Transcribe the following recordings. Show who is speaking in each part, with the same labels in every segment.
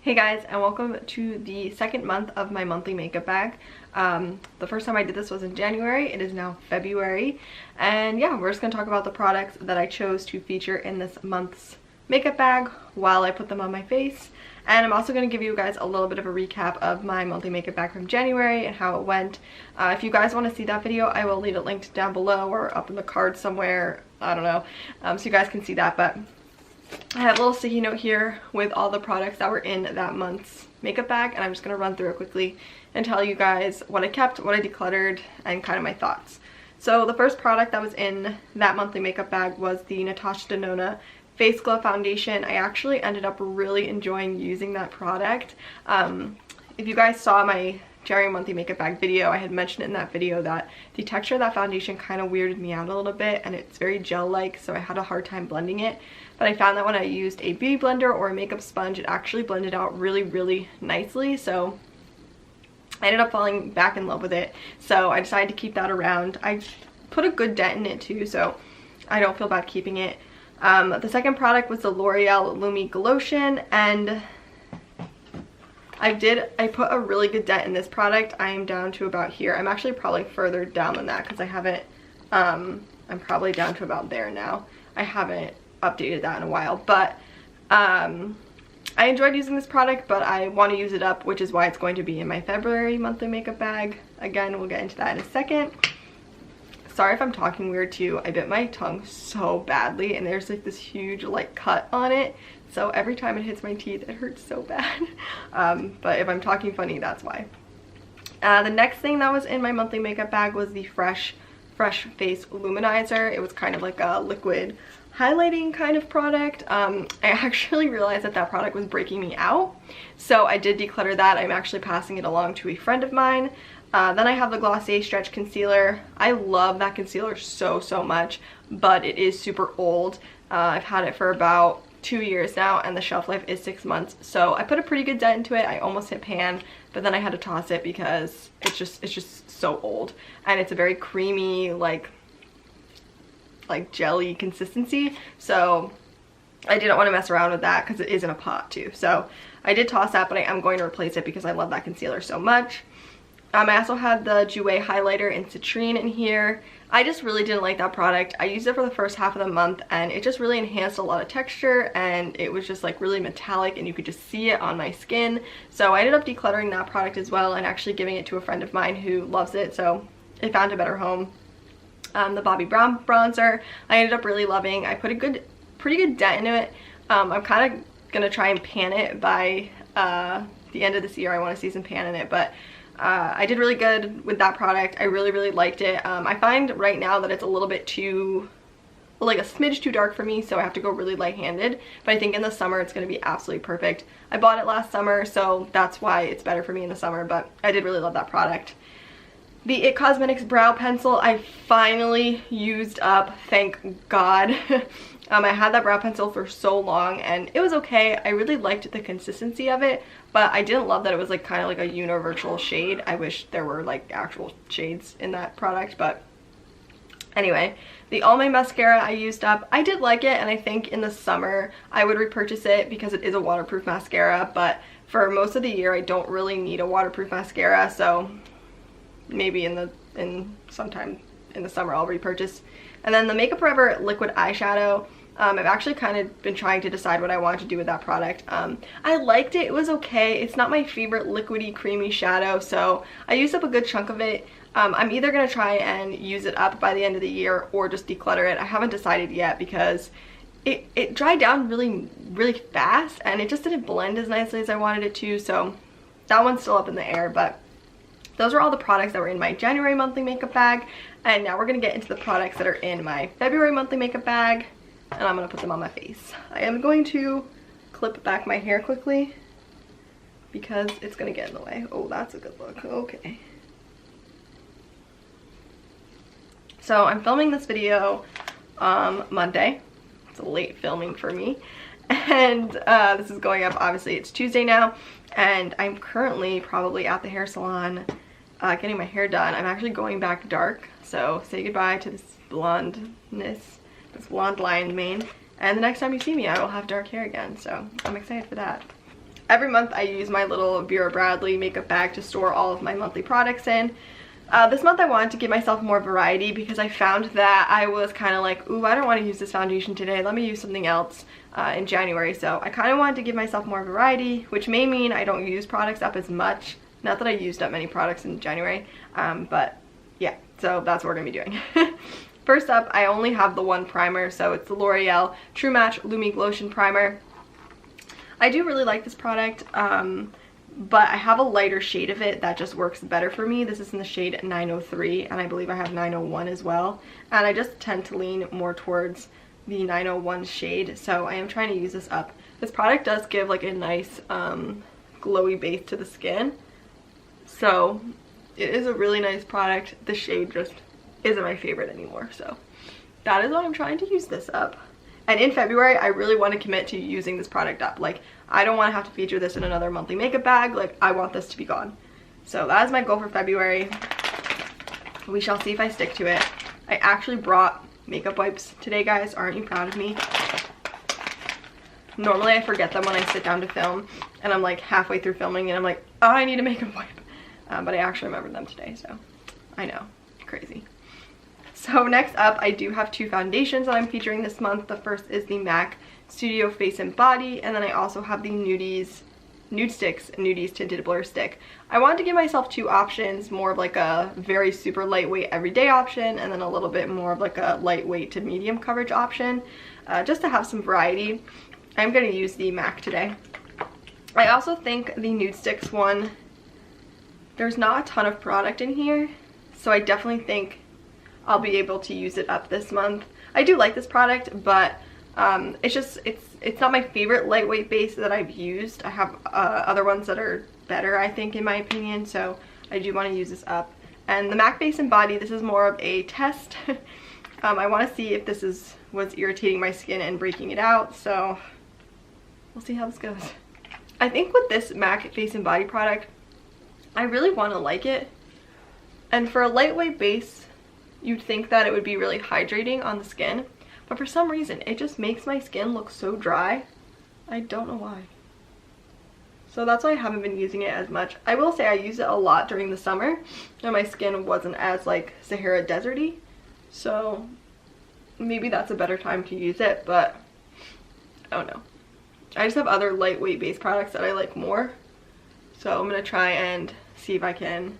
Speaker 1: Hey guys, and welcome to the second month of my monthly makeup bag. The first time I did this was in January. It is now February, and yeah, we're just gonna talk about the products that I chose to feature in this month's makeup bag while I put them on my face. And I'm also going to give you guys a little bit of a recap of my monthly makeup bag from January and how it went. If you guys want to see that video, I will leave it linked down below or up in the card somewhere. I don't know, so you guys can see that. But I have a little sticky note here with all the products that were in that month's makeup bag, and I'm just going to run through it quickly and tell you guys what I kept, what I decluttered, and kind of my thoughts. So the first product that was in that monthly makeup bag was the Natasha Denona Face Glow Foundation. I actually ended up really enjoying using that product. If you guys saw my January monthly makeup bag video, I had mentioned in that video that the texture of that foundation kind of weirded me out a little bit, and it's very gel-like, so I had a hard time blending it. But I found that when I used a beauty blender or a makeup sponge, it actually blended out really nicely, so I ended up falling back in love with it. So I decided to keep that around. I put a good dent in it too, so I don't feel bad keeping it. The second product was the L'Oreal Lumi Glotion, and I put a really good dent in this product. I am down to about here. I'm actually probably further down than that because I haven't, I'm probably down to about there now. I haven't updated that in a while, but I enjoyed using this product, but I want to use it up, which is why it's going to be in my February monthly makeup bag. Again, we'll get into that in a second. Sorry if I'm talking weird too. I bit my tongue so badly, and there's like this huge like cut on it, so every time it hits my teeth it hurts so bad. But if I'm talking funny, that's why. The next thing that was in my monthly makeup bag was the Fresh Face Luminizer. It was kind of like a liquid highlighting kind of product. I actually realized that that product was breaking me out, so I did declutter that. I'm actually passing it along to a friend of mine. Then I have the Glossier Stretch Concealer. I love that concealer so much, but it is super old. I've had it for about 2 years now, and the shelf life is 6 months. So I put a pretty good dent into it. I almost hit pan, but then I had to toss it because it's just so old, and it's a very creamy, like jelly consistency. So I didn't want to mess around with that because it is in a pot too. So I did toss that, but I am going to replace it because I love that concealer so much. I also had the Jouer highlighter in Citrine in here. I just really didn't like that product. I used it for the first half of the month, and it just really enhanced a lot of texture, and it was just like really metallic, and you could just see it on my skin. So I ended up decluttering that product as well and actually giving it to a friend of mine who loves it, so it found a better home. The Bobbi Brown bronzer I ended up really loving. I put a pretty good dent into it. I'm kind of gonna try and pan it by the end of this year. I want to see some pan in it, but I did really good with that product. I really liked it. I find right now that it's a little bit too, like a smidge too dark for me, so I have to go really light-handed, but I think in the summer it's going to be absolutely perfect. I bought it last summer, so that's why it's better for me in the summer, but I did really love that product. The IT Cosmetics Brow Pencil I finally used up, thank God. I had that brow pencil for so long, and it was okay. I really liked the consistency of it, but I didn't love that it was like kind of like a universal shade. I wish there were like actual shades in that product, but anyway. The Almay mascara I used up. I did like it, and I think in the summer I would repurchase it because it is a waterproof mascara, but for most of the year I don't really need a waterproof mascara, so maybe sometime in the summer I'll repurchase. And then the Makeup Forever liquid eyeshadow. I've actually kind of been trying to decide what I want to do with that product. I liked it. It was okay. It's not my favorite liquidy creamy shadow, so I used up a good chunk of it. I'm either going to try and use it up by the end of the year or just declutter it. I haven't decided yet because it dried down really fast, and it just didn't blend as nicely as I wanted it to, so that one's still up in the air. But those are all the products that were in my January monthly makeup bag, and now we're going to get into the products that are in my February monthly makeup bag, and I'm going to put them on my face. I am going to clip back my hair quickly because it's going to get in the way. Oh, that's a good look. Okay. So I'm filming this video Monday. It's a late filming for me, and this is going up, obviously it's Tuesday now, and I'm currently probably at the hair salon getting my hair done. I'm actually going back dark, so say goodbye to this blondness, this blonde line mane, and the next time you see me I will have dark hair again, so I'm excited for that. Every month I use my little Vera Bradley makeup bag to store all of my monthly products in. This month I wanted to give myself more variety because I found that I was kind of like, ooh, I don't want to use this foundation today, let me use something else in January. So I kind of wanted to give myself more variety, which may mean I don't use products up as much. Not that I used up many products in January, but yeah, so that's what we're going to be doing. First up, I only have the one primer, so it's the L'Oreal True Match Lumi Lotion Primer. I do really like this product, but I have a lighter shade of it that just works better for me. This is in the shade 903, and I believe I have 901 as well. And I just tend to lean more towards the 901 shade, so I am trying to use this up. This product does give like a nice glowy base to the skin, so it is a really nice product. The shade just isn't my favorite anymore, so that is what I'm trying to use this up. And in February, I really want to commit to using this product up. Like, I don't want to have to feature this in another monthly makeup bag. Like, I want this to be gone. So that is my goal for February. We shall see if I stick to it. I actually brought makeup wipes today, guys. Aren't you proud of me? Normally, I forget them when I sit down to film. And I'm like halfway through filming and I'm like, oh, I need a makeup wipe. But I actually remembered them today, so I know. Crazy. So next up, I do have two foundations that I'm featuring this month. The first is the MAC Studio Face and Body, and then I also have the Nude Sticks Tinted Blur Stick. I wanted to give myself two options, more of like a very super lightweight everyday option, and then a little bit more of like a lightweight to medium coverage option, just to have some variety. I'm going to use the MAC today. I also think the Nude Sticks one, there's not a ton of product in here, so I definitely think I'll be able to use it up this month. I do like this product, but it's not my favorite lightweight base that I've used. I have other ones that are better, I think, in my opinion, so I do want to use this up. And the MAC Face and Body, this is more of a test. I want to see if this is what's irritating my skin and breaking it out, so we'll see how this goes. I think with this MAC Face and Body product, I really want to like it. And for a lightweight base, you'd think that it would be really hydrating on the skin, but for some reason it just makes my skin look so dry. I don't know why. So that's why I haven't been using it as much. I will say I use it a lot during the summer and my skin wasn't as like Sahara deserty, so maybe that's a better time to use it, but I don't know. I just have other lightweight base products that I like more, so I'm gonna try and see if I can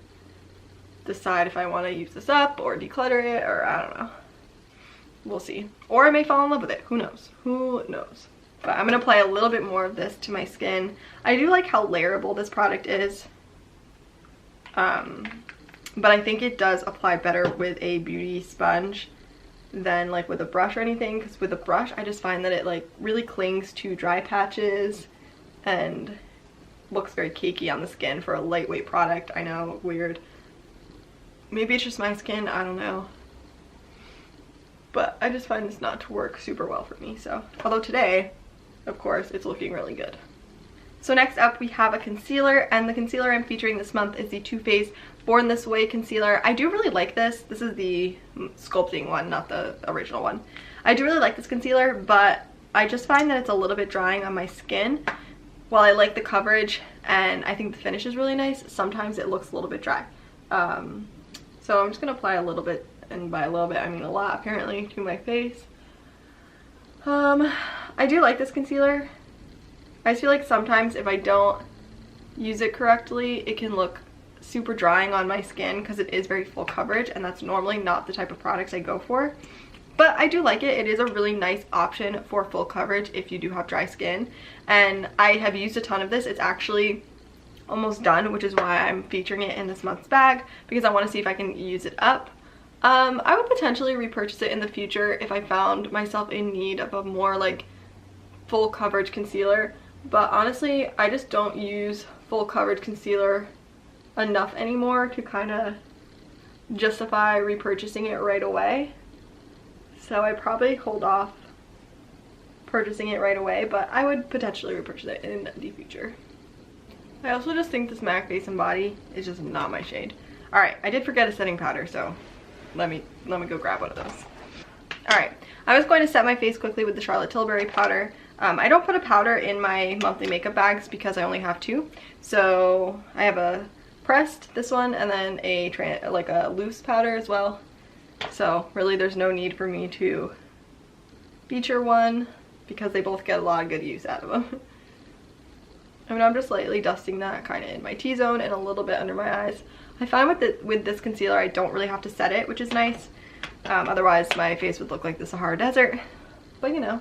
Speaker 1: decide if I want to use this up or declutter it, or I don't know. We'll see. Or I may fall in love with it. Who knows? Who knows? But I'm going to apply a little bit more of this to my skin. I do like how layerable this product is. But I think it does apply better with a beauty sponge than like with a brush or anything. Because with a brush, I just find that it like really clings to dry patches and looks very cakey on the skin for a lightweight product. I know, weird. Maybe it's just my skin, I don't know. But I just find this not to work super well for me, so. Although today, of course, it's looking really good. So next up we have a concealer, and the concealer I'm featuring this month is the Too Faced Born This Way concealer. I do really like this. This is the sculpting one, not the original one. I do really like this concealer, but I just find that it's a little bit drying on my skin. While I like the coverage and I think the finish is really nice, sometimes it looks a little bit dry. So I'm just going to apply a little bit, and by a little bit I mean a lot apparently, to my face. I do like this concealer. I just feel like sometimes if I don't use it correctly, it can look super drying on my skin because it is very full coverage, and that's normally not the type of products I go for. But I do like it. It is a really nice option for full coverage if you do have dry skin, and I have used a ton of this. It's actually almost done, which is why I'm featuring it in this month's bag, because I want to see if I can use it up. I would potentially repurchase it in the future if I found myself in need of a more like full coverage concealer, but honestly I just don't use full coverage concealer enough anymore to kind of justify repurchasing it right away, so I probably hold off purchasing it right away, but I would potentially repurchase it in the future. I also just think this MAC Face and Body is just not my shade. Alright, I did forget a setting powder, so let me go grab one of those. Alright, I was going to set my face quickly with the Charlotte Tilbury powder. I don't put a powder in my monthly makeup bags because I only have 2. So I have a pressed, this one, and then like a loose powder as well. So really there's no need for me to feature one because they both get a lot of good use out of them. I mean, I'm just lightly dusting that kind of in my T-zone and a little bit under my eyes. I find with this concealer I don't really have to set it, which is nice. Otherwise my face would look like the Sahara Desert. But you know,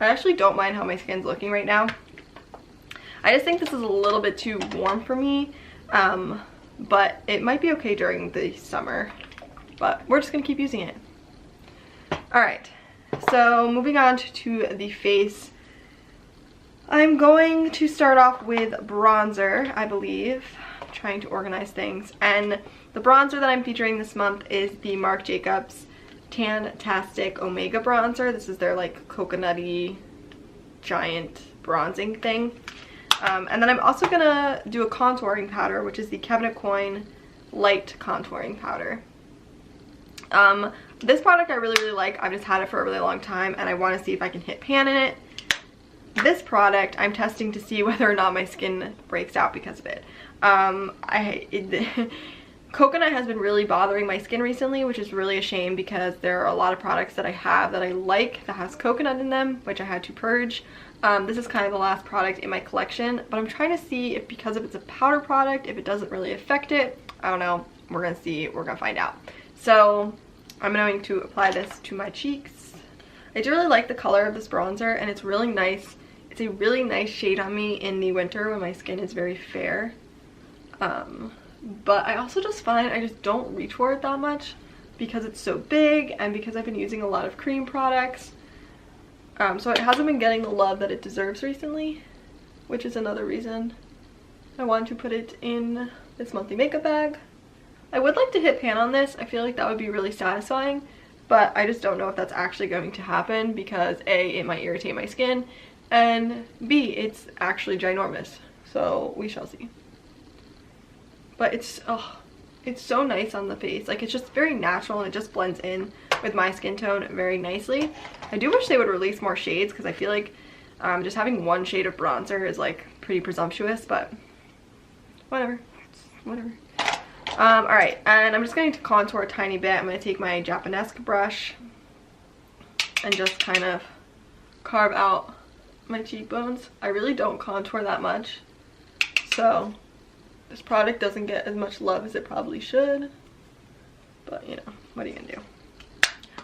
Speaker 1: I actually don't mind how my skin's looking right now. I just think this is a little bit too warm for me, but it might be okay during the summer. But we're just gonna keep using it. Alright, so moving on to the face. I'm going to start off with bronzer, I believe. I'm trying to organize things. And the bronzer that I'm featuring this month is the Marc Jacobs Tan-tastic Omega bronzer. This is their like coconutty giant bronzing thing. And then I'm also gonna do a contouring powder, which is the Kevyn Aucoin Light Contouring Powder. This product I really like. I've just had it for a really long time and I want to see if I can hit pan in it. This product I'm testing to see whether or not my skin breaks out because of it. Coconut has been really bothering my skin recently, which is really a shame because there are a lot of products that I have that I like that has coconut in them, which I had to purge. This is kind of the last product in my collection, but I'm trying to see if because if it's a powder product, if it doesn't really affect it. I don't know. We're gonna see. We're gonna find out. So I'm going to apply this to my cheeks. I do really like the color of this bronzer and it's really nice. It's a really nice shade on me in the winter when my skin is very fair. But I also just find I just don't reach for it that much because it's so big and because I've been using a lot of cream products. So it hasn't been getting the love that it deserves recently, which is another reason I want to put it in this monthly makeup bag. I would like to hit pan on this. I feel like that would be really satisfying, but I just don't know if that's actually going to happen because A, it might irritate my skin, and B, it's actually ginormous. So we shall see. But it's so nice on the face. Like, it's just very natural and it just blends in with my skin tone very nicely. I do wish they would release more shades because I feel like just having one shade of bronzer is like pretty presumptuous, but whatever. Whatever. Alright, and I'm just going to contour a tiny bit. I'm going to take my Japanesque brush and just kind of carve out my cheekbones. I really don't contour that much, so this product doesn't get as much love as it probably should, but you know, what are you gonna do?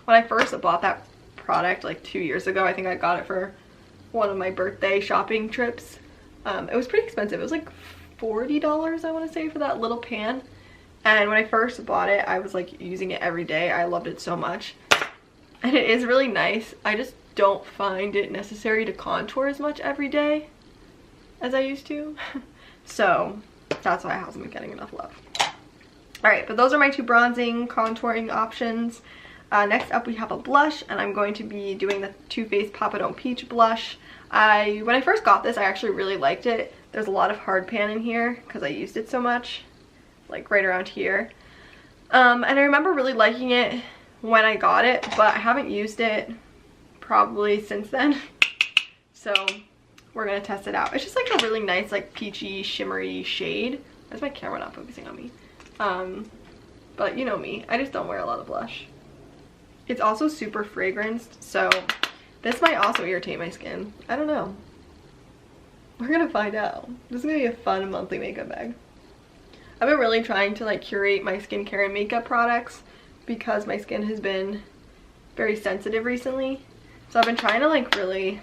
Speaker 1: When I first bought that product like 2 years ago, I think I got it for one of my birthday shopping trips. It was pretty expensive. It was like $40, I want to say, for that little pan. And when I first bought it, I was like using it every day. I loved it so much. And it is really nice. I just don't find it necessary to contour as much every day as I used to. So that's why it hasn't been getting enough love. Alright, but those are my 2 bronzing, contouring options. Next up we have a blush, and I'm going to be doing the Too Faced Papadone Peach blush. When I first got this, I actually really liked it. There's a lot of hard pan in here because I used it so much, like right around here. And I remember really liking it when I got it, but I haven't used it probably since then. So we're gonna test it out. It's just like a really nice, like peachy, shimmery shade. Why is my camera not focusing on me? But you know me, I just don't wear a lot of blush. It's also super fragranced, so this might also irritate my skin. I don't know. We're gonna find out. This is gonna be a fun monthly makeup bag. I've been really trying to like curate my skincare and makeup products because my skin has been very sensitive recently. So I've been trying to like really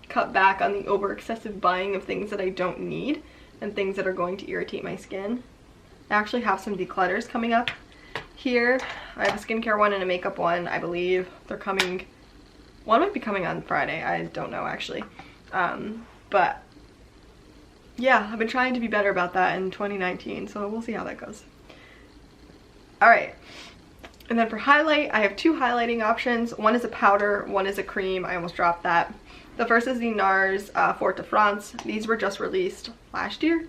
Speaker 1: cut back on the over excessive buying of things that I don't need and things that are going to irritate my skin. I actually have some declutters coming up here. I have a skincare one and a makeup one, I believe. They're coming, one might be coming on Friday, I don't know actually. But yeah, I've been trying to be better about that in 2019, so we'll see how that goes. Alright, and then for highlight, I have 2 highlighting options. One is a powder, one is a cream. I almost dropped that. The first is the NARS Fort de France. These were just released last year?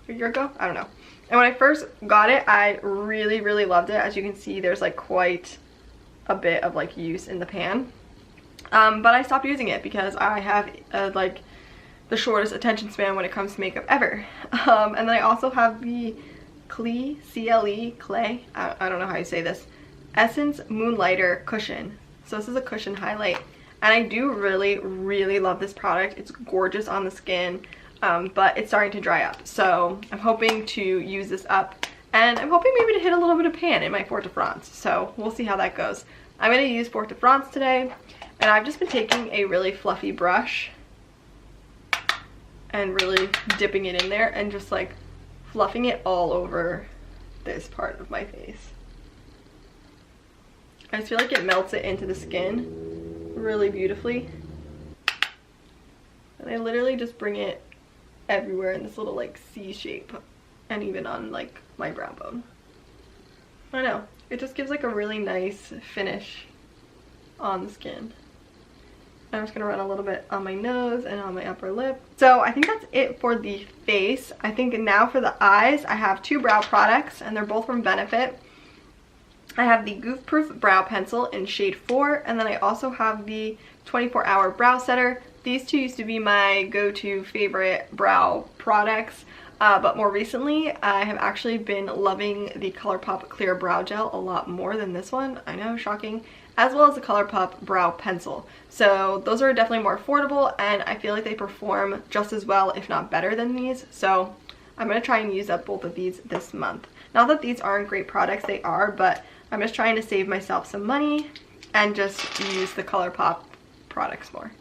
Speaker 1: A year ago? I don't know. And when I first got it, I really loved it. As you can see, there's like quite a bit of like use in the pan. But I stopped using it because I have like the shortest attention span when it comes to makeup ever. And then I also have the Clay, I don't know how you say this, Essence Moonlighter Cushion. So this is a cushion highlight, and I do really love this product. It's gorgeous on the skin, but it's starting to dry up. So I'm hoping to use this up, and I'm hoping maybe to hit a little bit of pan in my Fort de France. So we'll see how that goes. I'm going to use Fort de France today, and I've just been taking a really fluffy brush and really dipping it in there and just like fluffing it all over this part of my face. I just feel like it melts it into the skin really beautifully. And I literally just bring it everywhere in this little like C shape, and even on like my brow bone. I don't know, it just gives like a really nice finish on the skin. I'm just gonna run a little bit on my nose and on my upper lip. So I think that's it for the face. I think now for the eyes, I have two brow products, and they're both from Benefit. I have the Goof Proof Brow Pencil in shade 4, and then I also have the 24-Hour Brow Setter. These two used to be my go-to favorite brow products, but more recently I have actually been loving the ColourPop Clear Brow Gel a lot more than this one. I know, shocking. As well as the ColourPop Brow Pencil. So those are definitely more affordable, and I feel like they perform just as well, if not better than these. So I'm going to try and use up both of these this month. Not that these aren't great products, they are, but I'm just trying to save myself some money and just use the ColourPop products more.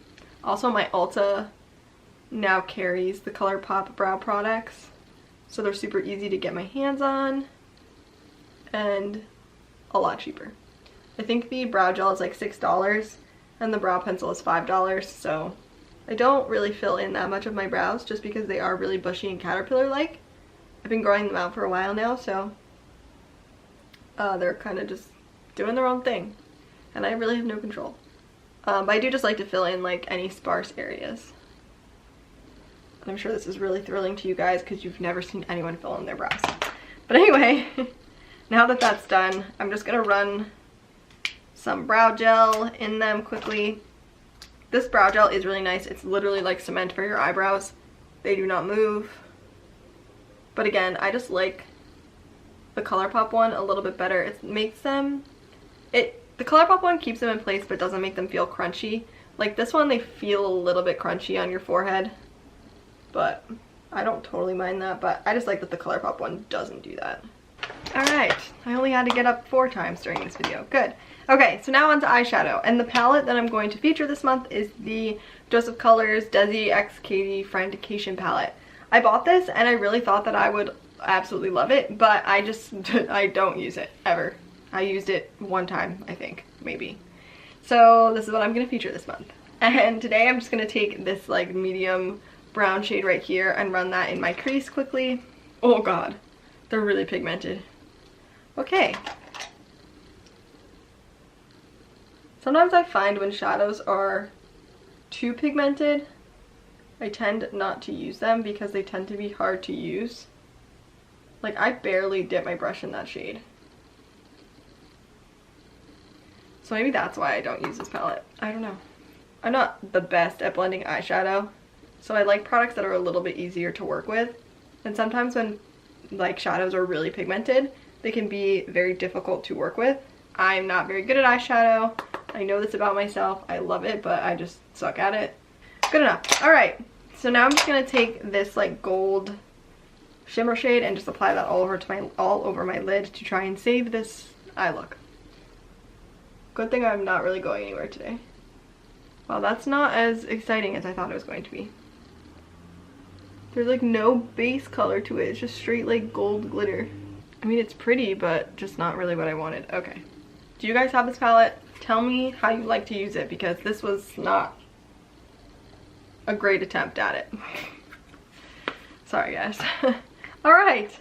Speaker 1: Also, my Ulta now carries the ColourPop brow products, so they're super easy to get my hands on and a lot cheaper. I think the brow gel is like $6 and the brow pencil is $5, so I don't really fill in that much of my brows just because they are really bushy and caterpillar-like. I've been growing them out for a while now, so they're kind of just doing their own thing, and I really have no control. But I do just like to fill in like any sparse areas. And I'm sure this is really thrilling to you guys because you've never seen anyone fill in their brows. But anyway, now that that's done, I'm just gonna run some brow gel in them quickly. This brow gel is really nice. It's literally like cement for your eyebrows. They do not move. But again, I just like the ColourPop one a little bit better. It makes them, the ColourPop one keeps them in place but doesn't make them feel crunchy. Like this one, they feel a little bit crunchy on your forehead, but I don't totally mind that. But I just like that the ColourPop one doesn't do that. Alright, I only had to get up 4 times during this video. Good. Okay, so now on to eyeshadow. And the palette that I'm going to feature this month is the Joseph Colors Desi X Katie Friendication palette. I bought this and I really thought that I would absolutely love it, but I don't use it ever. I used it one time, I think, maybe. So this is what I'm going to feature this month. And today I'm just going to take this like medium brown shade right here and run that in my crease quickly. Oh god, they're really pigmented. Okay. Sometimes I find when shadows are too pigmented, I tend not to use them because they tend to be hard to use. Like, I barely dip my brush in that shade. So maybe that's why I don't use this palette. I don't know. I'm not the best at blending eyeshadow, so I like products that are a little bit easier to work with. And sometimes when like shadows are really pigmented, they can be very difficult to work with. I'm not very good at eyeshadow. I know this about myself. I love it, but I just suck at it. Good enough. Alright, so now I'm just going to take this like gold shimmer shade and just apply that all over my lid to try and save this eye look. Good thing I'm not really going anywhere today. Well, that's not as exciting as I thought it was going to be. There's like no base color to it. It's just straight like gold glitter. I mean, it's pretty, but just not really what I wanted. Okay. Do you guys have this palette? Tell me how you like to use it, because this was not a great attempt at it. Sorry guys. Alright,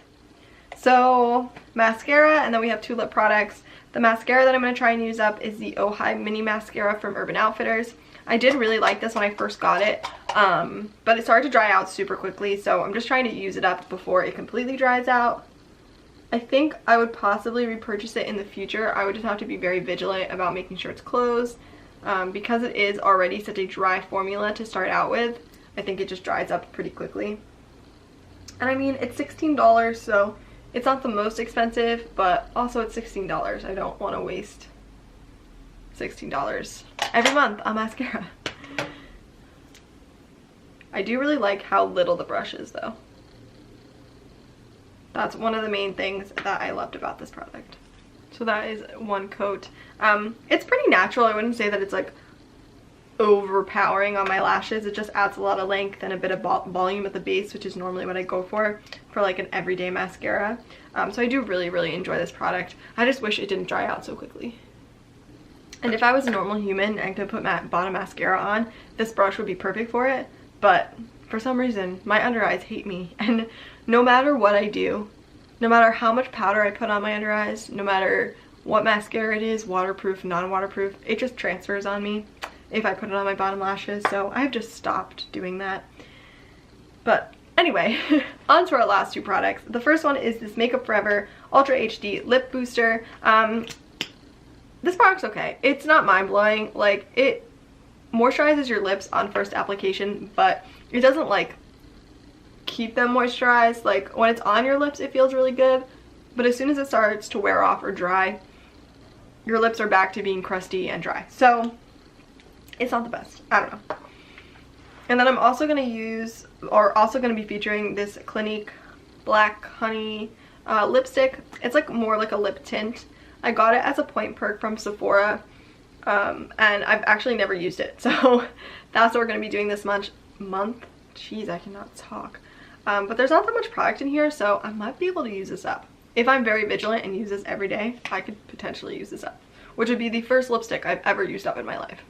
Speaker 1: so mascara, and then we have 2 lip products. The mascara that I'm going to try and use up is the Oh Hi Mini Mascara from Urban Outfitters. I did really like this when I first got it, but it started to dry out super quickly, so I'm just trying to use it up before it completely dries out. I think I would possibly repurchase it in the future. I would just have to be very vigilant about making sure it's closed. because it is already such a dry formula to start out with. I think it just dries up pretty quickly. And I mean, it's $16, so it's not the most expensive, but also it's $16. I don't want to waste $16 every month on mascara. I do really like how little the brush is though. That's one of the main things that I loved about this product. So that is one coat. It's pretty natural. I wouldn't say that it's like overpowering on my lashes. It just adds a lot of length and a bit of volume at the base, which is normally what I go for like an everyday mascara. So I do really enjoy this product. I just wish it didn't dry out so quickly. And if I was a normal human and could put bottom mascara on, this brush would be perfect for it. But for some reason, my under eyes hate me. And no matter what I do, no matter how much powder I put on my under eyes, no matter what mascara it is, waterproof, non-waterproof, it just transfers on me if I put it on my bottom lashes. So I've just stopped doing that. But anyway, on to our last two products. The first one is this Makeup Forever Ultra HD Lip Booster. This product's okay. It's not mind-blowing. Like, it moisturizes your lips on first application, but it doesn't like keep them moisturized. Like, when it's on your lips, it feels really good, but as soon as it starts to wear off or dry, your lips are back to being crusty and dry. So it's not the best. I don't know. And then I'm also going to use, or also going to be featuring this Clinique Black Honey lipstick. It's like more like a lip tint. I got it as a point perk from Sephora, and I've actually never used it. So that's what we're going to be doing this month. Jeez, I cannot talk. But there's not that much product in here, so I might be able to use this up. If I'm very vigilant and use this every day, I could potentially use this up, which would be the first lipstick I've ever used up in my life.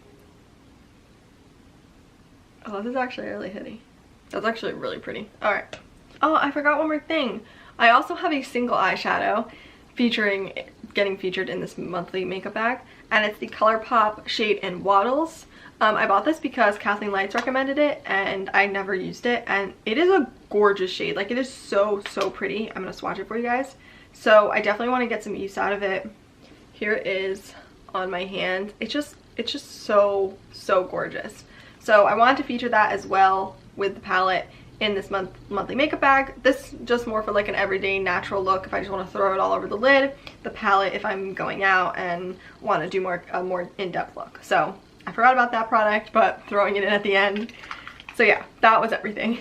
Speaker 1: Oh, this is actually really hitty. That's actually really pretty. Alright. Oh, I forgot one more thing. I also have a single eyeshadow getting featured in this monthly makeup bag, and it's the ColourPop shade in Waddles. I bought this because Kathleen Lights recommended it and I never used it, and it is a gorgeous shade. Like, it is so pretty. I'm gonna swatch it for you guys. So I definitely want to get some use out of it. Here it is on my hand. It's just so gorgeous. So I wanted to feature that as well with the palette in this monthly makeup bag. This just more for like an everyday natural look if I just want to throw it all over the lid. The palette if I'm going out and want to do a more in-depth look. So I forgot about that product, but throwing it in at the end. So yeah, that was everything.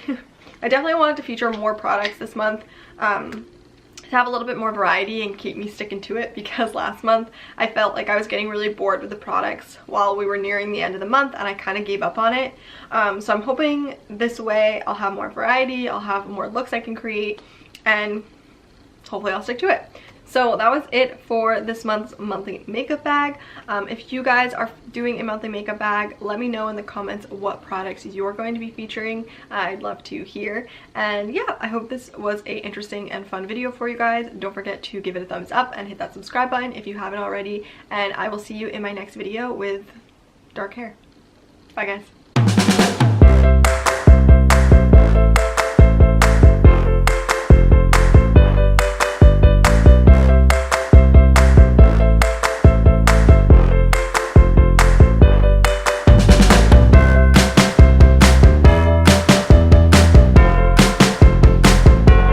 Speaker 1: I definitely wanted to feature more products this month, to have a little bit more variety and keep me sticking to it, because last month I felt like I was getting really bored with the products while we were nearing the end of the month, and I kind of gave up on it. So I'm hoping this way I'll have more variety, I'll have more looks I can create, and hopefully I'll stick to it. So that was it for this month's monthly makeup bag. If you guys are doing a monthly makeup bag, let me know in the comments what products you're going to be featuring. I'd love to hear. And yeah, I hope this was a interesting and fun video for you guys. Don't forget to give it a thumbs up and hit that subscribe button if you haven't already. And I will see you in my next video with dark hair. Bye guys.